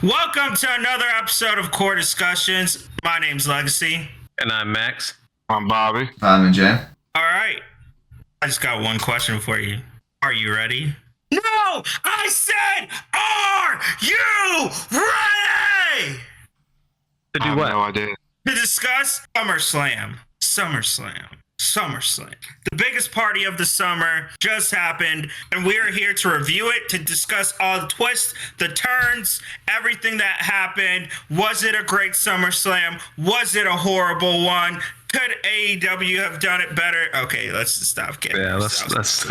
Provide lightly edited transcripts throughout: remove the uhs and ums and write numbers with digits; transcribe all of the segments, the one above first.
Welcome to another episode of Core Discussions. My name's Legacy. And I'm Max. I'm Bobby. I'm Jay. All right. I just got one question for you. Are you ready? No! I said, are you ready? To do I have what? no idea. To discuss SummerSlam. The biggest party of the summer just happened, and we are here to review it, to discuss all the twists, the turns, everything that happened. Was it a great SummerSlam? Was it a horrible one? Could AEW have done it better? Okay, let's just stop kidding. Yeah, let's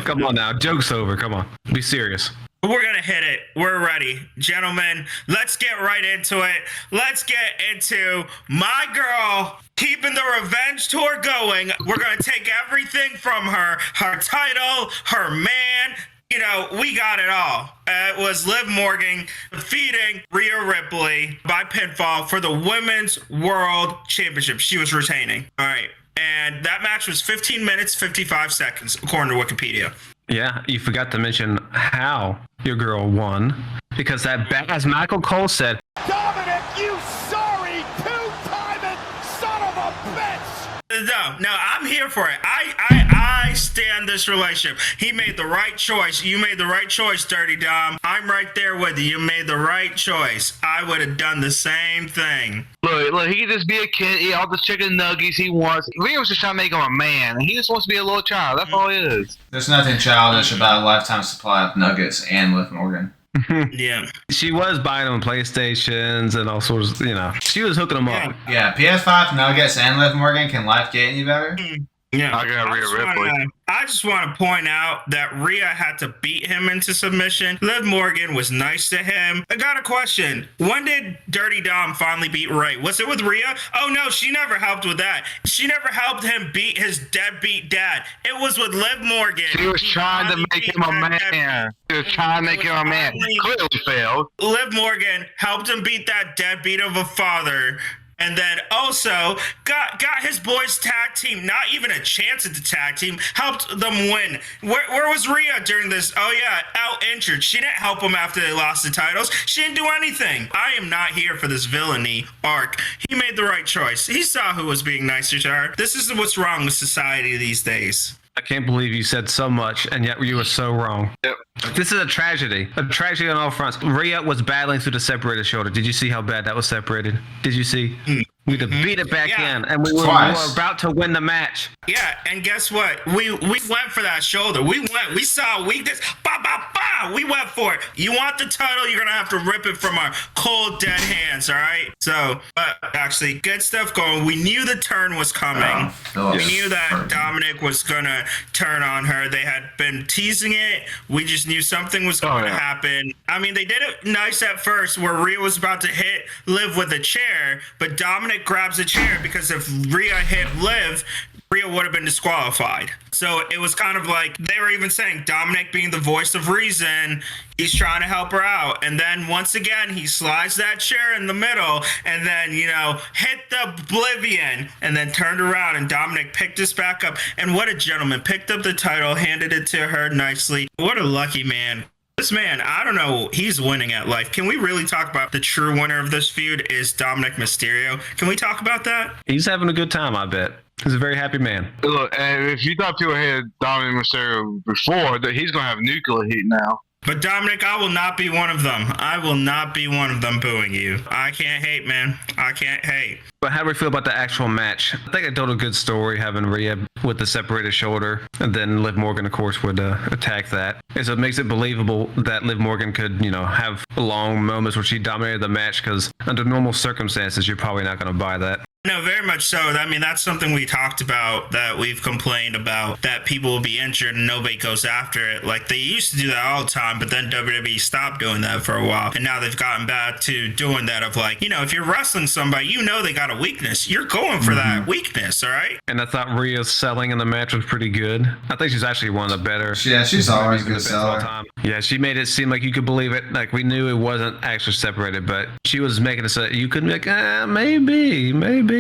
come on now. Joke's over. Come on. Be serious. We're going to hit it. We're ready. Gentlemen, let's get right into it. Let's get into my girl keeping the revenge tour going. We're going to take everything from her title, her man. You know, we got it all. It was Liv Morgan defeating Rhea Ripley by pinfall for the Women's World Championship. She was retaining. All right. And that match was 15 minutes, 55 seconds, according to Wikipedia. Yeah, you forgot to mention how your girl won. Because that, as Michael Cole said, Dominic, you sorry two-timing son of a bitch! No, I'm here for it. I stand this relationship. He made the right choice. You made the right choice, Dirty Dom. I'm right there with you. You made the right choice. I would have done the same thing. Look, he can just be a kid, eat all the chicken nuggets he wants. Rhea was just trying to make him a man. He just wants to be a little child. That's all he is. There's nothing childish about a lifetime supply of nuggets and Liv Morgan. Yeah. she was buying them PlayStations and all sorts of, she was hooking them up. Yeah, PS5 nuggets and Liv Morgan. Can life get any better? Yeah. I got Rhea Ripley. I just want to point out that Rhea had to beat him into submission. Liv Morgan was nice to him. I got a question. When did Dirty Dom finally beat Ray? Was it with Rhea? Oh, no, she never helped with that. She never helped him beat his deadbeat dad. It was with Liv Morgan. She was trying to make him a man. She was trying to make him a man. Clearly failed. Liv Morgan helped him beat that deadbeat of a father. And then also got his boys tag team, not even a chance at the tag team, helped them win. Where was Rhea during this? Oh yeah, out injured. She didn't help them after they lost the titles. She didn't do anything. I am not here for this villainy arc. He made the right choice. He saw who was being nicer to her. This is what's wrong with society these days. I can't believe you said so much, and yet you were so wrong. Yep. This is a tragedy on all fronts. Rhea was battling through the separated shoulder. Did you see how bad that was separated? Did you see? We had to beat it back in, and we were about to win the match. Yeah, and guess what? We went for that shoulder. We saw weakness. Ba ba ba. We went for it. You want the title? You're gonna have to rip it from our cold dead hands. All right. So, but actually, good stuff going. We knew the turn was coming. We knew that Dominic was gonna turn on her. They had been teasing it. We just knew something was going to happen. I mean, they did it nice at first, where Rhea was about to hit Liv with a chair, but Dominic grabs a chair because if Rhea hit Liv, Rhea would have been disqualified. So it was kind of like they were even saying Dominic being the voice of reason, he's trying to help her out. And then once again, he slides that chair in the middle and then, hit the oblivion and then turned around and Dominic picked us back up. And what a gentleman, picked up the title, handed it to her nicely. What a lucky man. This man, I don't know, he's winning at life. Can we really talk about the true winner of this feud is Dominic Mysterio? Can we talk about that? He's having a good time, I bet. He's a very happy man. Look, and if you thought people had Dominic Mysterio before, that he's going to have nuclear heat now. But Dominic, I will not be one of them. I will not be one of them booing you. I can't hate, man. I can't hate. But how do we feel about the actual match? I think it told a good story having Rhea with the separated shoulder, and then Liv Morgan, of course, would attack that. And so it makes it believable that Liv Morgan could, have long moments where she dominated the match, because under normal circumstances, you're probably not going to buy that. No, very much so. I mean, that's something we talked about, that we've complained about, that people will be injured and nobody goes after it. Like, they used to do that all the time, but then WWE stopped doing that for a while. And now they've gotten back to doing that of like, if you're wrestling somebody, they got a weakness. You're going for that weakness, all right? And I thought Rhea's selling in the match was pretty good. I think she's actually one of the better. Yeah, she's always a good seller. Yeah, she made it seem like you could believe it. Like, we knew it wasn't actually separated, but she was making it so you could be like, maybe.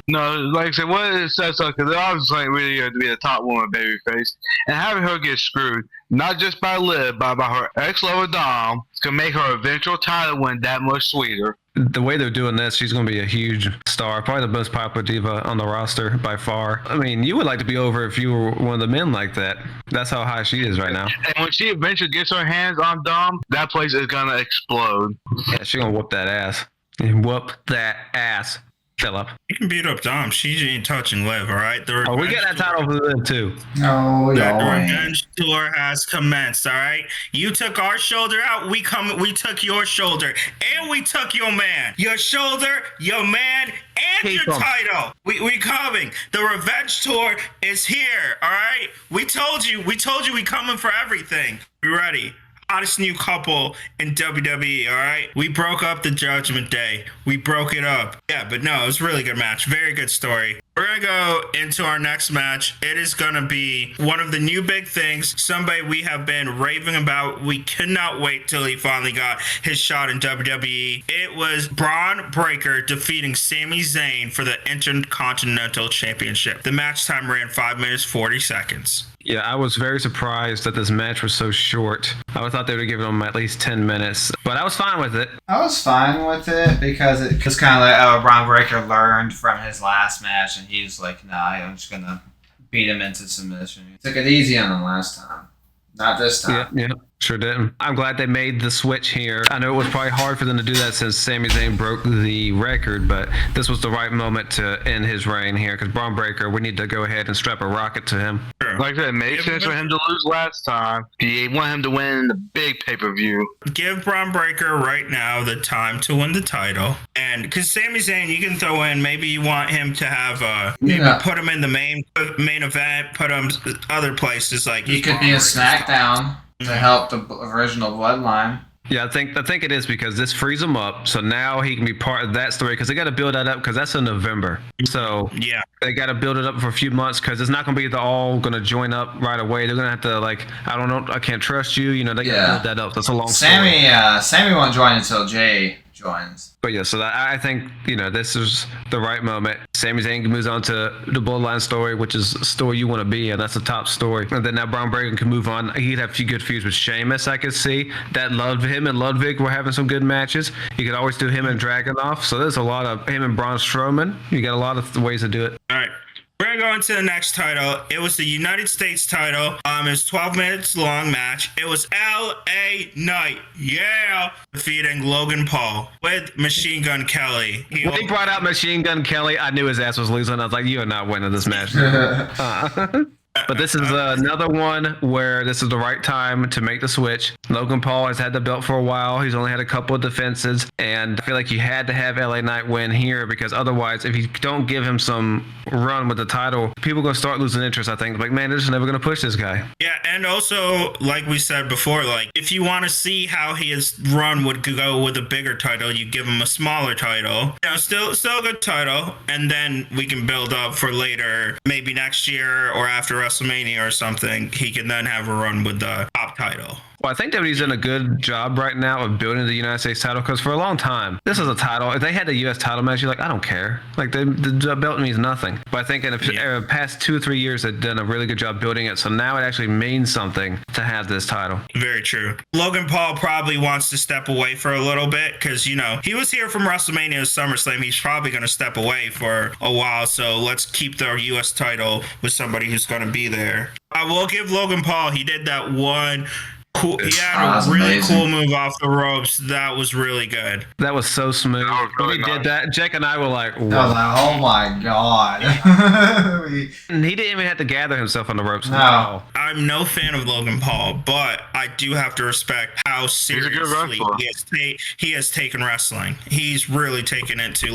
No, like I said, what it says, because obviously like really to be a top woman babyface, and having her get screwed, not just by Liv, but by her ex-lover Dom, to make her eventual title win that much sweeter. The way they're doing this, she's going to be a huge star, probably the most popular diva on the roster by far. I mean, you would like to be over if you were one of the men like that. That's how high she is right now. And when she eventually gets her hands on Dom, that place is going to explode. Yeah, she's going to whoop that ass. Whoop that ass, Philip. You can beat up Dom. She ain't touching Liv, all right? Oh, we got that title for Liv, too. No, The y'all ain't. revenge tour has commenced, all right? You took our shoulder out, we took your shoulder, and we took your man. Your shoulder, your man, and Keep your 'em. title. We coming. The revenge tour is here, all right? We told you we coming for everything. We ready. Hottest new couple in WWE, all right? We broke up the Judgment Day. We broke it up. Yeah, but no, it was a really good match. Very good story. We're going to go into our next match. It is going to be one of the new big things, somebody we have been raving about. We could not wait till he finally got his shot in WWE. It was Braun Breaker defeating Sami Zayn for the Intercontinental Championship. The match time ran 5 minutes, 40 seconds. Yeah, I was very surprised that this match was so short. I thought they would have given him at least 10 minutes, but I was fine with it. I was fine with it because it was kind of like, oh, Braun Breaker learned from his last match, and he's like, nah, I'm just going to beat him into submission. He took it easy on him last time. Not this time. Yeah, sure didn't. I'm glad they made the switch here. I know it was probably hard for them to do that since Sami Zayn broke the record, but this was the right moment to end his reign here because Braun Breaker, we need to go ahead and strap a rocket to him. Like I said, it made sense for him to lose last time. He wanted him to win in the big pay-per-view. Give Braun Breaker right now the time to win the title. And because Sami Zayn, you can throw in, maybe you want him to have, put him in the main event, put him other places like He could be a SmackDown to help the original Bloodline. Yeah, I think it is because this frees him up. So now he can be part of that story because they got to build that up because that's in November. So yeah, they got to build it up for a few months because it's not going to be all going to join up right away. They're going to have to I don't know, I can't trust you. You know, they got to build that up. That's a long story. Sammy won't join until Jay joins. But yeah, so I think, this is the right moment. Sami Zayn moves on to the Bloodline story, which is a story you want to be in. That's the top story. And then now Braun Breaker can move on. He'd have a few good feuds with Sheamus, I could see. That him and Ludwig were having some good matches. You could always do him and Dragunov. So there's a lot of him and Braun Strowman. You got a lot of ways to do it. all right. We're going to go into the next title. It was the United States title. It was 12 minutes long match. It was L.A. Knight. Yeah. Defeating Logan Paul with Machine Gun Kelly. When he brought out Machine Gun Kelly, I knew his ass was losing. I was like, you are not winning this match. But this is another one where this is the right time to make the switch. Logan Paul has had the belt for a while. He's only had a couple of defenses. And I feel like you had to have LA Knight win here because otherwise, if you don't give him some run with the title, people are going to start losing interest, I think. Like, man, they're just never going to push this guy. Yeah, and also, like we said before, if you want to see how his run would go with a bigger title, you give him a smaller title. Still a good title. And then we can build up for later, maybe next year or after WrestleMania or something, he can then have a run with the top title. Well, I think WWE's done a good job right now of building the United States title because for a long time, this is a title. If they had the U.S. title match, you're like, I don't care. The belt means nothing. But I think in the past 2 or 3 years, they've done a really good job building it. So now it actually means something to have this title. Very true. Logan Paul probably wants to step away for a little bit because, he was here from WrestleMania to SummerSlam. He's probably going to step away for a while. So let's keep the U.S. title with somebody who's going to be there. I will give Logan Paul, he did that one. Cool. He had a really cool move off the ropes. That was really good. That was so smooth. When he did that, Jake and I were like, whoa. I was like, oh my god. And he didn't even have to gather himself on the ropes. No. I'm no fan of Logan Paul, but I do have to respect how seriously he has taken wrestling. He's really taken it to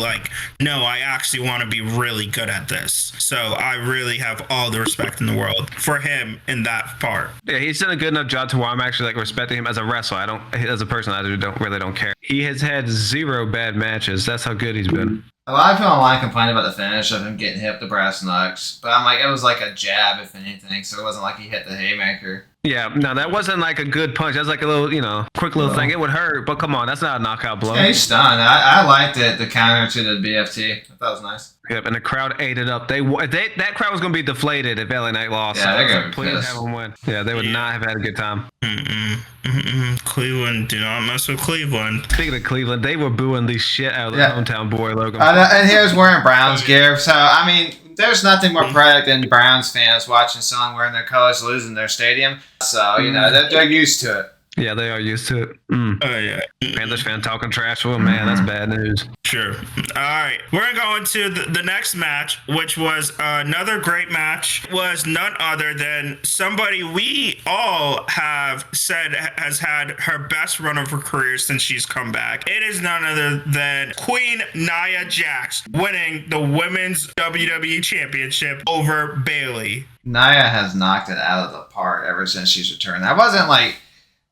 no, I actually want to be really good at this. So I really have all the respect in the world for him in that part. Yeah, he's done a good enough job to where I'm actually respecting him as a wrestler. As a person, I don't care. He has had 0 bad matches. That's how good he's been. A lot of people online complained about the finish of him getting hit with the brass knucks, but I'm like, it was like a jab, if anything, so it wasn't like he hit the haymaker. Yeah, no, that wasn't like a good punch. That was like a little, quick little thing. It would hurt, but come on, that's not a knockout blow. Yeah, he's stunned. I liked it, the counter to the BFT. I thought it was nice. Yep, and the crowd ate it up. That crowd was going to be deflated if LA Knight lost. Yeah, they're gonna be please pissed. have them win. Yeah, they would not have had a good time. Cleveland, do not mess with Cleveland. Speaking of Cleveland, they were booing the shit out of the hometown boy logo. And he was wearing Browns gear. So, I mean, there's nothing more pathetic than Browns fans watching someone wearing their colors losing their stadium. So, they're used to it. Yeah, they are used to it. Oh, yeah. Panthers fan talking trash. Well, man, that's bad news. Sure. All right. We're going to go into the next match, which was another great match. Was none other than somebody we all have said has had her best run of her career since she's come back. It is none other than Queen Nia Jax winning the Women's WWE Championship over Bayley. Nia has knocked it out of the park ever since she's returned. I wasn't like...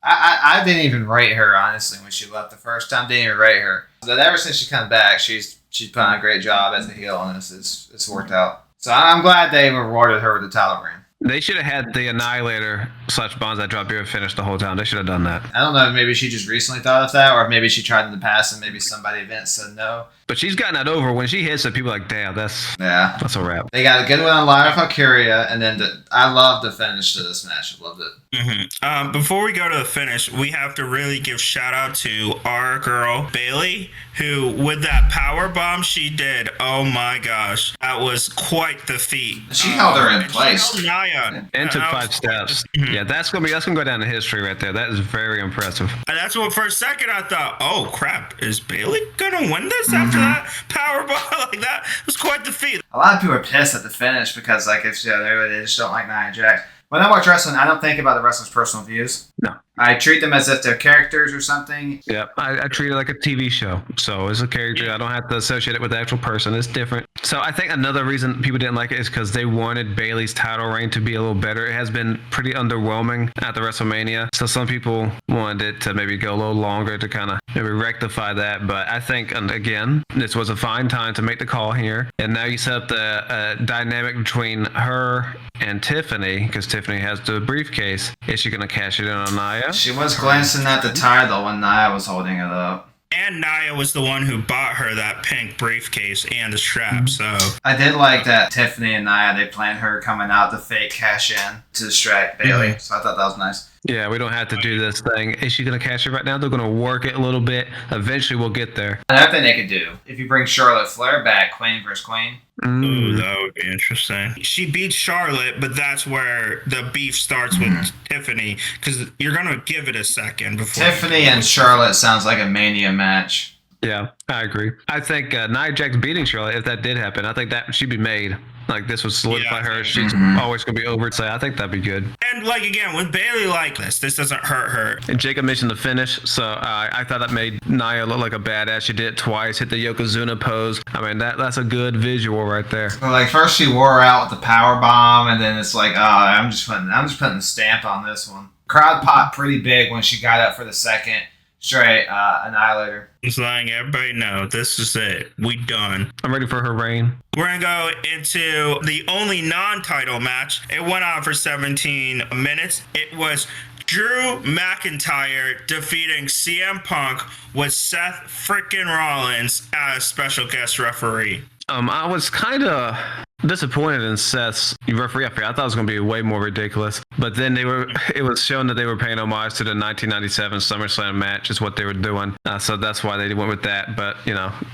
I didn't even rate her, honestly, when she left the first time. Didn't even rate her. But ever since she come back, she's put on a great job as a heel, and it's worked out. So I'm glad they rewarded her with the title reign. They should have had the Annihilator / Bonsai Drop Beer finish the whole time. They should have done that. I don't know if maybe she just recently thought of that, or maybe she tried in the past and maybe somebody Vince said no. But she's gotten that over. When she hits it, people are like, damn, that's a wrap. They got a good one on Lyra Valkyria, and then I love the finish to this match. I loved it. Before we go to the finish, we have to really give shout out to our girl Bayley, who with that power bomb she did. Oh my gosh, that was quite the feat. She held her in place. She held Nia. And took 5 steps. Yeah, that's gonna go down in history right there. That is very impressive. And that's what for a second I thought, oh crap, is Bayley gonna win this after that power bomb like that? It was quite the feat. A lot of people are pissed at the finish because, like, if they just don't like Nia Jax. When I watch wrestling, I don't think about the wrestlers' personal views. No. I treat them as if they're characters or something. Yeah, I treat it like a TV show. So it's a character. I don't have to associate it with the actual person. It's different. So I think another reason people didn't like it is because they wanted Bayley's title reign to be a little better. It has been pretty underwhelming at the WrestleMania. So some people wanted it to maybe go a little longer to kind of maybe rectify that. But I think, and again, this was a fine time to make the call here. And now you set up the dynamic between her and Tiffany, because Tiffany has the briefcase. Is she going to cash it in on Nia? She was glancing at the title when Nia was holding it up. And Nia was the one who bought her that pink briefcase and the strap, so... I did like that Tiffany and Nia, they planned her coming out to fake cash in to distract Bayley, so I thought that was nice. Yeah, we don't have to do this thing. Is she going to cash it right now? They're going to work it a little bit. Eventually, we'll get there. Another thing they could do, if you bring Charlotte Flair back, Queen versus Queen. Ooh, that would be interesting. She beats Charlotte, but that's where the beef starts with Tiffany, because you're going to give it a second before... Tiffany and Charlotte sounds like a Mania match. Yeah, I agree. I think Nia Jax beating Charlotte, if that did happen, I think that should be made. Like, this would solidify her. She's always going to be over. So I think that'd be good. And, like, again, with Bayley like this doesn't hurt her. And Jacob mentioned the finish, so I thought that made Nia look like a badass. She did it twice, hit the Yokozuna pose. I mean, that's a good visual right there. Well, like, first she wore her out with the power bomb, and then it's like, oh, I'm just putting the stamp on this one. Crowd popped pretty big when she got up for the second straight Annihilator. Just letting everybody know, this is it. We done. I'm ready for her reign. We're going to go into the only non-title match. It went on for 17 minutes. It was Drew McIntyre defeating CM Punk with Seth freaking Rollins as special guest referee. I was kind of disappointed in Seth's referee up here. I thought it was going to be way more ridiculous. But then it was shown that they were paying homage to the 1997 SummerSlam match is what they were doing. So that's why they went with that. But,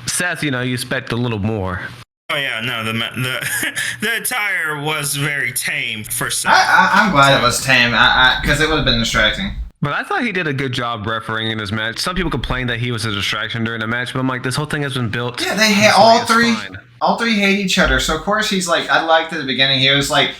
Seth, you expect a little more. Oh yeah, no, the attire was very tame for Seth. I'm glad it was tame, because it would have been distracting. But I thought he did a good job refereeing in his match. Some people complained that he was a distraction during the match, but I'm like, this whole thing has been built. Yeah, they hate all three. All three hate each other. So of course he's like, I liked at the beginning. He was like,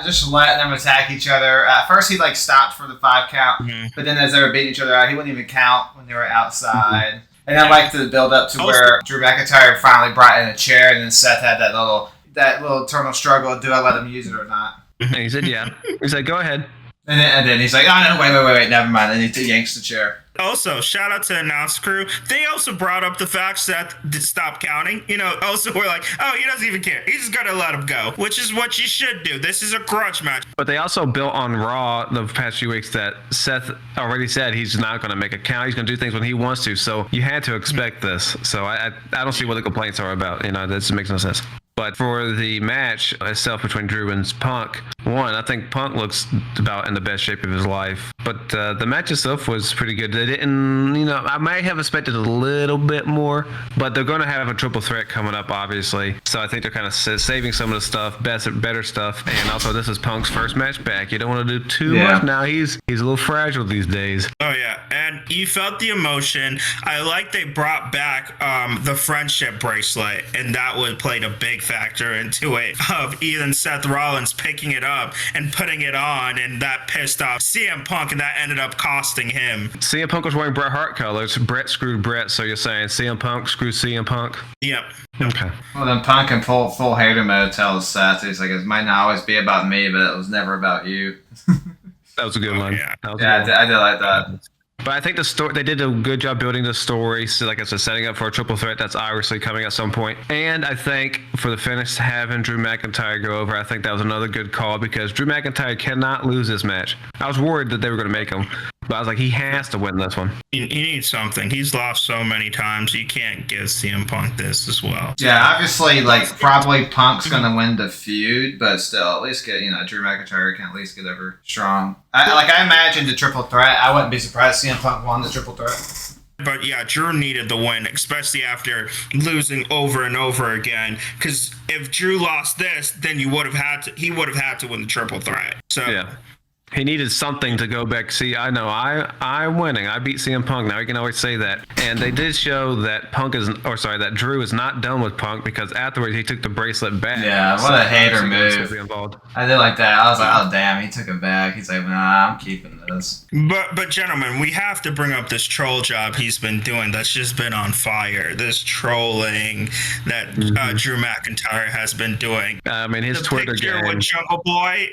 just letting them attack each other. At first he stopped for the 5 count, but then as they were beating each other out, he wouldn't even count when they were outside. And I liked the build up to where Drew McIntyre finally brought in a chair, and then Seth had that little eternal struggle. Do I let him use it or not? And he said, yeah. He said, go ahead. And then he's like, oh, no, wait, never mind. And he yanks the chair. Also, shout out to the announce crew. They also brought up the fact Seth stopped counting. Also we're like, oh, he doesn't even care. He's just gonna let him go, which is what you should do. This is a grudge match. But they also built on Raw the past few weeks that Seth already said he's not going to make a count. He's going to do things when he wants to. So you had to expect this. So I don't see what the complaints are about. That just makes no sense. But for the match itself between Drew and Punk, I think Punk looks about in the best shape of his life. But the match itself was pretty good. They didn't, I might have expected a little bit more, but they're going to have a triple threat coming up, obviously. So I think they're kind of saving some of the stuff, better stuff. And also, this is Punk's first match back. You don't want to do too much now. He's a little fragile these days. Oh, yeah. And you felt the emotion. I like they brought back the friendship bracelet, and that would played a big factor into it, of even Seth Rollins picking it up and putting it on, and that pissed off CM Punk, and that ended up costing him. CM Punk was wearing Bret Hart colors. Bret screwed Bret, so you're saying CM Punk screwed CM Punk? Yep. Okay. Well, then Punk in full hater mode tells Seth, he's like, it might not always be about me, but it was never about you. That was a good one. Yeah, I did like that. But I think the story, they did a good job building the story. So like I said, setting up for a triple threat that's obviously coming at some point. And I think for the finish, having Drew McIntyre go over, I think that was another good call because Drew McIntyre cannot lose this match. I was worried that they were going to make him, but I was like, he has to win this one. He needs something. He's lost so many times. You can't give CM Punk this as well. Yeah, obviously, probably Punk's going to win the feud, but still, at least get, Drew McIntyre can at least get over strong. I imagined the triple threat. I wouldn't be surprised CM Punk won the triple threat. But yeah, Drew needed the win, especially after losing over and over again. Because if Drew lost this, then he would have had to win the triple threat. So yeah. He needed something to go back. See, I know I'm winning. I beat CM Punk. Now he can always say that. And they did show that that Drew is not done with Punk because afterwards he took the bracelet back. Yeah, what a hater move. I did like that. I was like, oh damn, he took it back. He's like, nah, I'm keeping this. But gentlemen, we have to bring up this troll job he's been doing. That's just been on fire. This trolling that Drew McIntyre has been doing. I mean, his Twitter game. With Jungle Boy.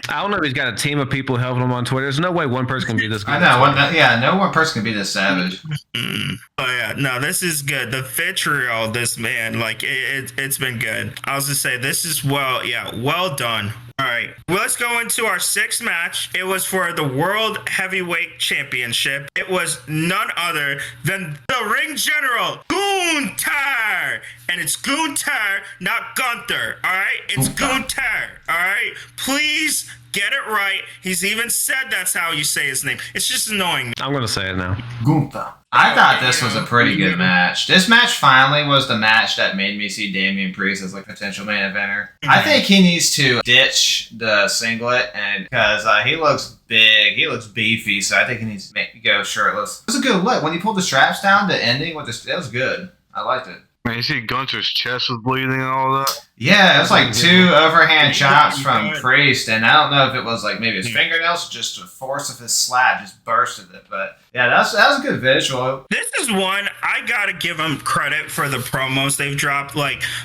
I don't know if he's got a team of people helping him on Twitter. There's no way one person can be this good. I know. No one person can be this savage. Oh, yeah. No, this is good. The vitriol, this man, it's been good. I was to say, this is well done. All right. Well, let's go into our sixth match. It was for the World Heavyweight Championship. It was none other than the Ring General, Gunther. And it's Gunther, not Gunther. All right? It's Gunther. All right? Please get it right. He's even said that's how you say his name. It's just annoying. I'm going to say it now. Gunther. I thought this was a pretty good match. This match finally was the match that made me see Damian Priest as potential main eventer. I think he needs to ditch the singlet, and because he looks big, he looks beefy, so I think he needs to go shirtless. It was a good look. When he pulled the straps down, the ending with this, it was good. I liked it. Man, you see Gunther's chest was bleeding and all that? Yeah, it was like two overhand chops from Priest, and I don't know if it was maybe his fingernails, just the force of his slap just bursted it. But yeah, that was a good visual. This is one I gotta give him credit for the promos they've dropped.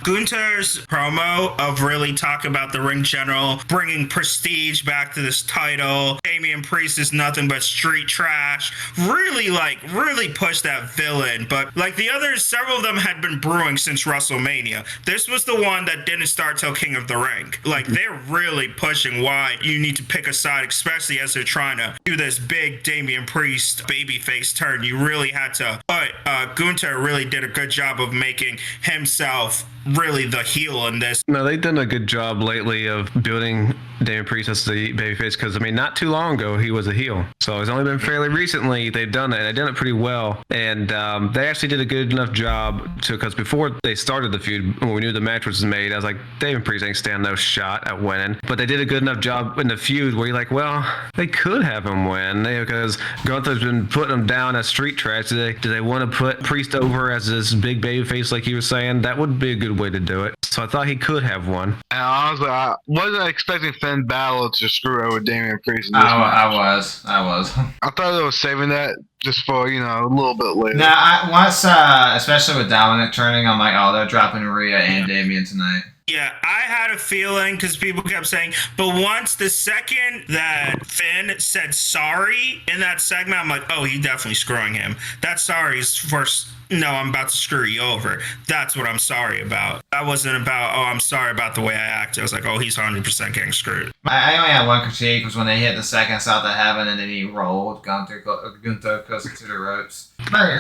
Gunther's promo of really talking about the Ring General, bringing prestige back to this title. Damian Priest is nothing but street trash. Really pushed that villain. But the others, several of them had been brewing since WrestleMania. This was the one that didn't start till King of the Ring. They're really pushing why you need to pick a side, especially as they're trying to do this big Damian Priest babyface turn. You really had to. But Gunther really did a good job of making himself really the heel in this. No, they've done a good job lately of building Damian Priest as the babyface because, not too long ago, he was a heel. So it's only been fairly recently they've done it, and they've done it pretty well. And they actually did a good enough job because before they started the feud, when we knew the match was made, I was like, Damian Priest ain't stand no shot at winning. But they did a good enough job in the feud where you're like, well, they could have him win because Gunther's been putting him down as street trash. Do they want to put Priest over as this big babyface like you were saying? That would be a good way to do it. So I thought he could have won. And honestly, I wasn't expecting Finn Balor to screw over Damian Priest in this match. I was. I thought they were saving that just for a little bit later. Now, once, especially with Dominic turning, I'm like, oh, they're dropping Rhea and Damian tonight. Yeah, I had a feeling because people kept saying, but once the second that Finn said sorry in that segment, I'm like, oh, he definitely screwing him. That sorry is first. No, I'm about to screw you over. That's what I'm sorry about. That wasn't about, oh, I'm sorry about the way I acted. I was like, oh, he's 100% getting screwed. I only had one critique was when they hit the second south of heaven and then he rolled Gunther goes into the ropes.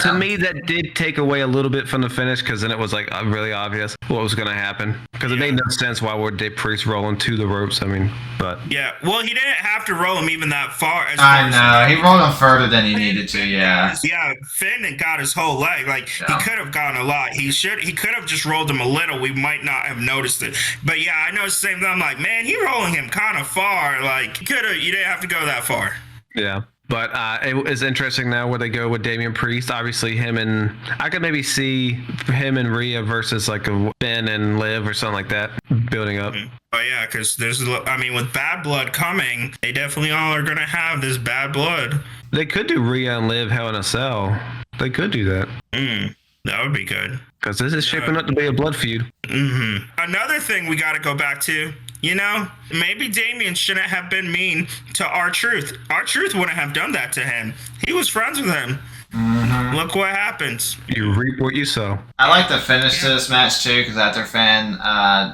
To me, that did take away a little bit from the finish because then it was like really obvious what was going to happen. Because it made no sense why would Dave Priest rolling to the ropes. I mean, but yeah, well, he didn't have to roll him even that far. I know he rolled him further than he needed to. Yeah. Yeah, Finn got his whole leg. Like he could have gone a lot. He could have just rolled him a little. We might not have noticed it. But yeah, I know the same thing. I'm like, man, he rolling him kind of far. Like you didn't have to go that far. Yeah. But it is interesting now where they go with Damian Priest. Obviously, I could maybe see him and Rhea versus like a Finn and Liv or something like that building up. Oh yeah, because with Bad Blood coming, they definitely all are gonna have this bad blood. They could do Rhea and Liv Hell in a Cell. They could do that. That would be good. Because this is shaping up to be a blood feud. Mm-hmm. Another thing we got to go back to, maybe Damian shouldn't have been mean to R-Truth. R-Truth wouldn't have done that to him. He was friends with him. Mm-hmm. Look what happens. You reap what you sow. I like the finish to this match too, because after Finn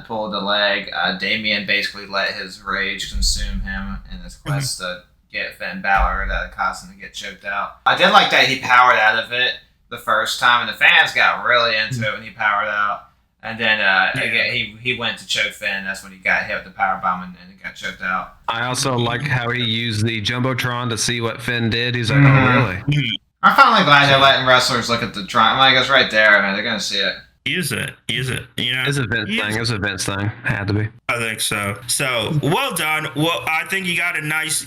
pulled the leg, Damian basically let his rage consume him in his quest to get Finn Balor that caused him to get choked out. I did like that he powered out of it the first time, and the fans got really into it when he powered out. And then again, he went to choke Finn. That's when he got hit with the power bomb and he got choked out. I also like how he used the Jumbotron to see what Finn did. He's like, oh, really? I'm finally glad they're letting wrestlers look at the Tron. I'm like, it's right there, man. They're going to see it. Use it. It's a Vince thing. Had to be. I think so. So, well done. Well, I think you got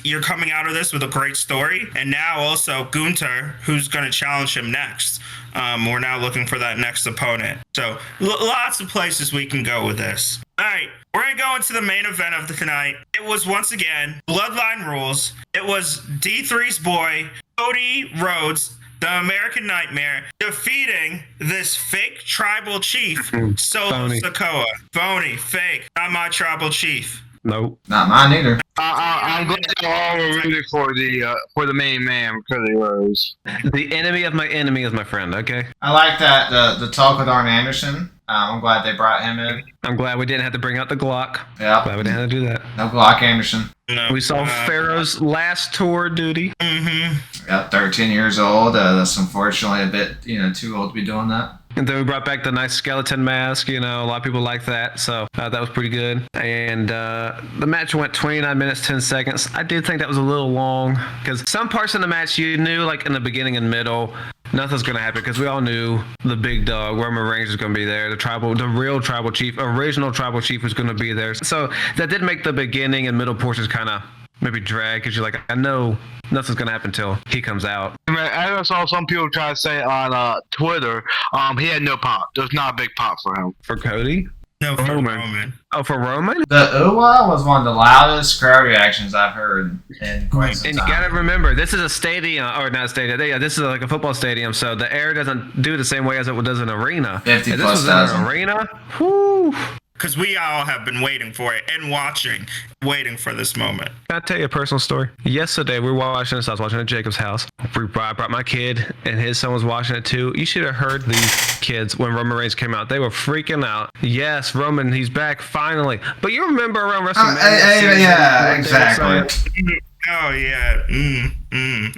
you're coming out of this with a great story. And now also Gunther, who's going to challenge him next. We're now looking for that next opponent. So, lots of places we can go with this. All right, we're going to go into the main event of the night. It was, once again, Bloodline Rules. It was D3's boy, Cody Rhodes, the American Nightmare, defeating this fake tribal chief, Solo Sikoa. Phony, fake, not my tribal chief. Nope. Not mine either. I'm glad you all were rooting for the main man, Cody Rhodes. The enemy of my enemy is my friend, okay? I like that, the talk with Arn Anderson. I'm glad they brought him in. I'm glad we didn't have to bring out the Glock. Yeah. Glad we didn't have to do that. No Glock Anderson. No, we saw Pharaoh's last tour duty. Mm-hmm. Yeah, 13 years old. That's unfortunately a bit, too old to be doing that. And then we brought back the nice skeleton mask. A lot of people like that. So that was pretty good. And the match went 29 minutes, 10 seconds. I did think that was a little long because some parts in the match you knew, like in the beginning and middle, nothing's going to happen because we all knew the big dog, Roman Reigns, was going to be there. The real tribal chief, original tribal chief was going to be there. So that did make the beginning and middle portions kind of maybe drag because you're like, I know nothing's going to happen until he comes out. I saw some people try to say on Twitter, he had no pop. There's not a big pop for him. For Cody? No, for Roman. Oh, for Roman? The Uwa was one of the loudest crowd reactions I've heard in quite some time. And you gotta remember, this is a stadium, or not a stadium, yeah, this is like a football stadium, so the air doesn't do the same way as it does an arena. 50 if plus this was thousand. in an arena, whoo. Because we all have been waiting for it and waiting for this moment. Can I tell you a personal story? Yesterday, we were watching this. I was watching at Jacob's house. I brought my kid, and his son was watching it too. You should have heard these kids when Roman Reigns came out. They were freaking out. Yes, Roman, he's back finally. But you remember around WrestleMania? Yeah, exactly. Oh, yeah.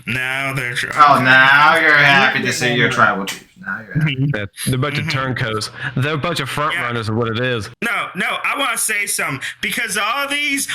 Now they're trying. Oh, now you're happy to see your tribal chief. Now you're happy. Yeah, they're a bunch of turncoats. They're a bunch of front runners is what it is. No, I want to say something because all these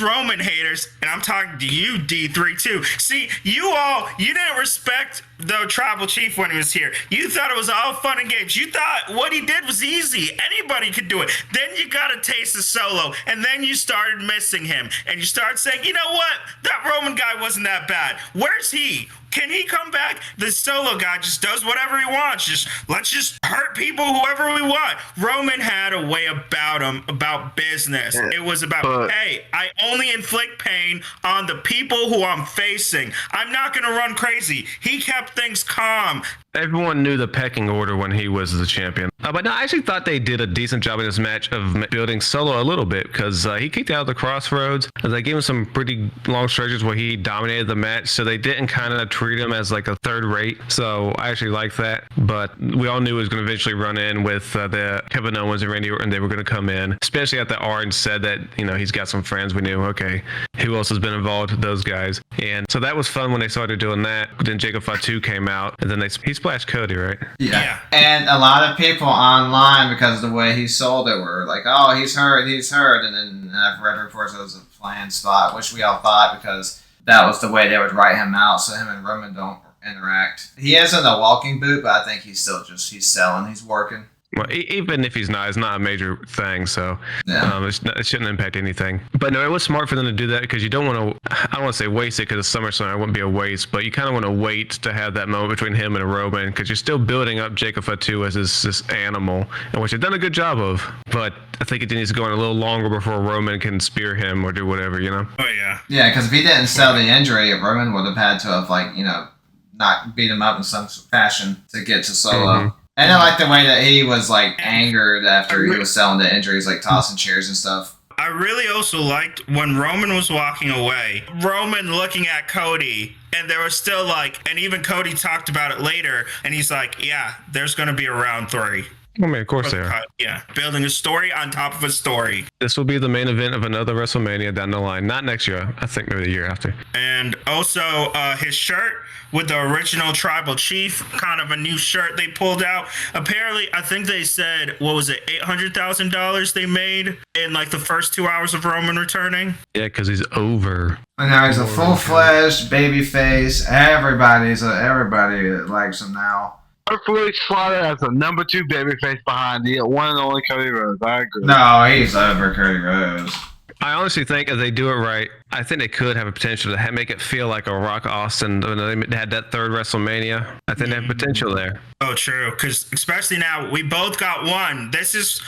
Roman haters, and I'm talking to you, D3 too. See, you didn't respect the tribal chief when he was here. You thought it was all fun and games. You thought what he did was easy. Anybody could do it. Then you got a taste of Solo, and then you started missing him, and you started saying, you know what? That Roman guy wasn't that bad. Where's he? Can he come back? The Solo guy just does whatever he wants. Let's just hurt people whoever we want. Roman had a way about him, about business. It was about, hey, I only inflict pain on the people who I'm facing. I'm not going to run crazy. He kept things calm. Everyone knew the pecking order when he was the champion. But no, I actually thought they did a decent job in this match of building Solo a little bit because he kicked out of the crossroads. They gave him some pretty long stretches where he dominated the match, so they didn't kind of treat him as like a third rate. So I actually like that. But we all knew he was going to eventually run in with the Kevin Owens and Randy Orton. They were going to come in, especially after Orange said that, you know, he's got some friends. We knew, okay, who else has been involved with those guys? And so that was fun when they started doing that. Then Jacob Fatu came out, and then he splashed Cody, right? Yeah. And a lot of people online, because of the way he sold it, were like, oh, he's hurt. And then I've read reports it was a planned spot, which we all thought because that was the way they would write him out so him and Roman don't interact. He isn't a walking boot, but I think he's still he's selling. He's working. Well, even if he's not, it's not a major thing, so Yeah. it shouldn't impact anything. But no, it was smart for them to do that because you don't want to, I don't want to say waste it because it's SummerSlam, it wouldn't be a waste, but you kind of want to wait to have that moment between him and Roman because you're still building up Jacob Fatu as this animal, and which they've done a good job of, but I think it needs to go on a little longer before Roman can spear him or do whatever, you know? Oh, yeah. Yeah, because if he didn't sell the injury, Roman would have had to have, like, you know, not beat him up in some fashion to get to Solo. Mm-hmm. And I like the way that he was, like, angered after he was selling the injuries, like tossing chairs and stuff. I really also liked when Roman was walking away, Roman looking at Cody, and there was still like, and even Cody talked about it later, and he's like, yeah, there's going to be a round 3. I mean, of course they are. Yeah, building a story on top of a story. This will be the main event of another WrestleMania down the line. Not next year. I think maybe the year after. And also his shirt with the original tribal chief, kind of a new shirt they pulled out. Apparently, I think they said, what was it, $800,000 they made in like the first 2 hours of Roman returning? Yeah, because he's over. And now he's a full-fledged baby face. Everybody likes him now. Hopefully slotted as a number 2 babyface behind the one and only Cody Rhodes. I agree. No, he's over Cody Rhodes. I honestly think if they do it right, I think they could have a potential to make it feel like a Rock Austin when they had that third WrestleMania. I think they have potential there. Oh, true. Because especially now, we both got one. This is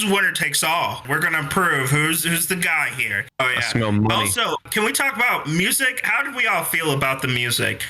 winner takes all. We're gonna prove who's the guy here. Oh yeah. I smell money. Also, can we talk about music? How did we all feel about the music?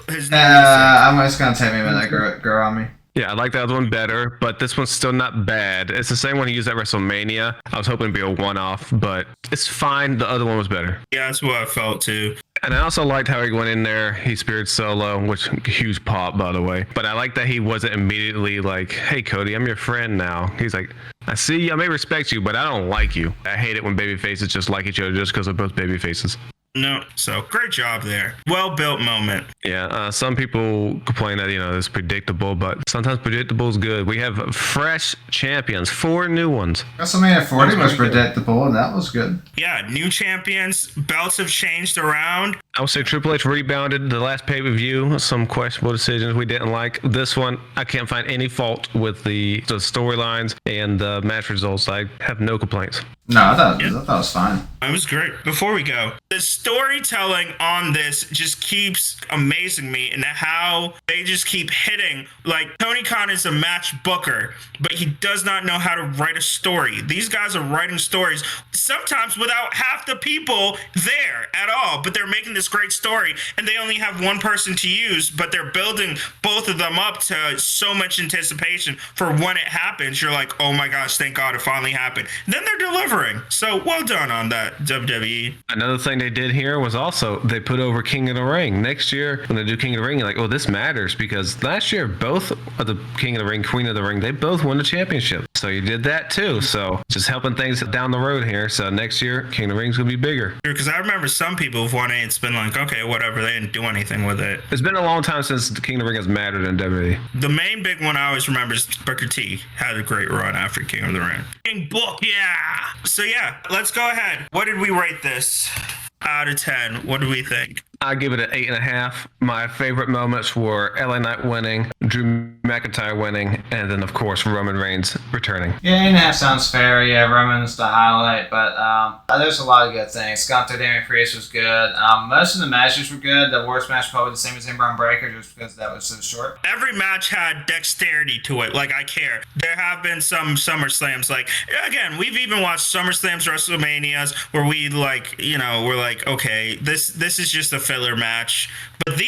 His new music. I'm just gonna take me a minute, girl on me. Yeah, I like the other one better, but this one's still not bad. It's the same one he used at WrestleMania. I was hoping to be a one-off, but it's fine. The other one was better. Yeah, that's what I felt too. And I also liked how he went in there. He speared Solo, which huge pop, by the way. But I like that he wasn't immediately like, hey, Cody, I'm your friend now. He's like, I see you. I may respect you, but I don't like you. I hate it when baby faces just like each other just because they're both baby faces. No, so great job there. Well-built moment. Yeah, some people complain that, it's predictable, but sometimes predictable is good. We have fresh champions, 4 new ones. WrestleMania 40 was predictable, and that was good. Yeah, new champions. Belts have changed around. I would say Triple H rebounded the last pay-per-view. Some questionable decisions we didn't like. This one, I can't find any fault with the storylines and the match results. I have no complaints. No, I thought it was fine. It was great. Before we go, the storytelling on this just keeps amazing me and how they just keep hitting. Like, Tony Khan is a match booker, but he does not know how to write a story. These guys are writing stories sometimes without half the people there at all, but they're making this great story, and they only have one person to use, but they're building both of them up to so much anticipation for when it happens. You're like, oh my gosh, thank God it finally happened. Then they're delivering. So well done on that, WWE. Another thing they did here was also they put over King of the Ring. Next year, when they do King of the Ring, you're like, oh, this matters because last year, both of the King of the Ring, Queen of the Ring, they both won the championship. So you did that too. So just helping things down the road here. So next year, King of the Ring's going to be bigger. Because I remember some people have won it, it's been like, okay, whatever, they didn't do anything with it. It's been a long time since the King of the Ring has mattered in WWE. The main big one I always remember is Booker T had a great run after King of the Ring. King Book, yeah. So yeah, let's go ahead. What did we rate this out of 10? What do we think? I give it an 8.5. My favorite moments were LA Knight winning, Drew McIntyre winning, and then of course Roman Reigns returning. Yeah, 8.5 sounds fair. Yeah, Roman's the highlight, but there's a lot of good things. Gunther, Damian Priest was good. Most of the matches were good. The worst match probably the same as Braun Breaker, just because that was so short. Every match had dexterity to it. Like, I care. There have been some SummerSlams. Like, again, we've even watched SummerSlams, WrestleManias, where we we're like, okay, this is just a filler match. But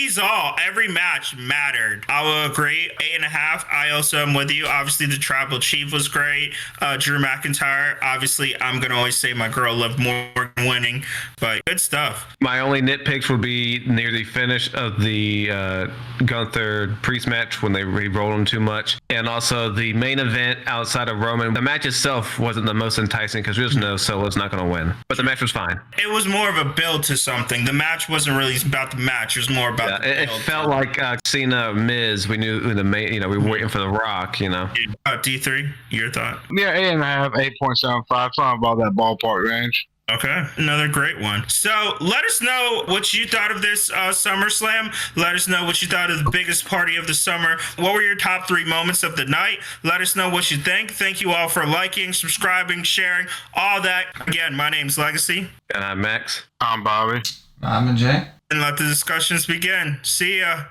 every match mattered. I will agree. 8.5. I also am with you. Obviously, the Tribal Chief was great. Drew McIntyre. Obviously, I'm gonna always say my girl Liv Morgan winning, but good stuff. My only nitpicks would be near the finish of the Gunther Priest match when they rolled him too much, and also the main event outside of Roman. The match itself wasn't the most enticing because we just know Solo's not going to win, but the match was fine. It was more of a build to something. The match wasn't really about the match. It was more about the it build. felt like Cena Miz. We knew the main. We were waiting for the Rock. D3, your thought? Yeah, 8.5, 8.75, something about that ballpark range. Okay, another great one. So let us know what you thought of this SummerSlam. Let us know what you thought of the biggest party of the summer. What were your top 3 moments of the night? Let us know what you think. Thank you all for liking, subscribing, sharing, all that. Again, my name's Legacy. And I'm Max. I'm Bobby. I'm Jay. And let the discussions begin. See ya.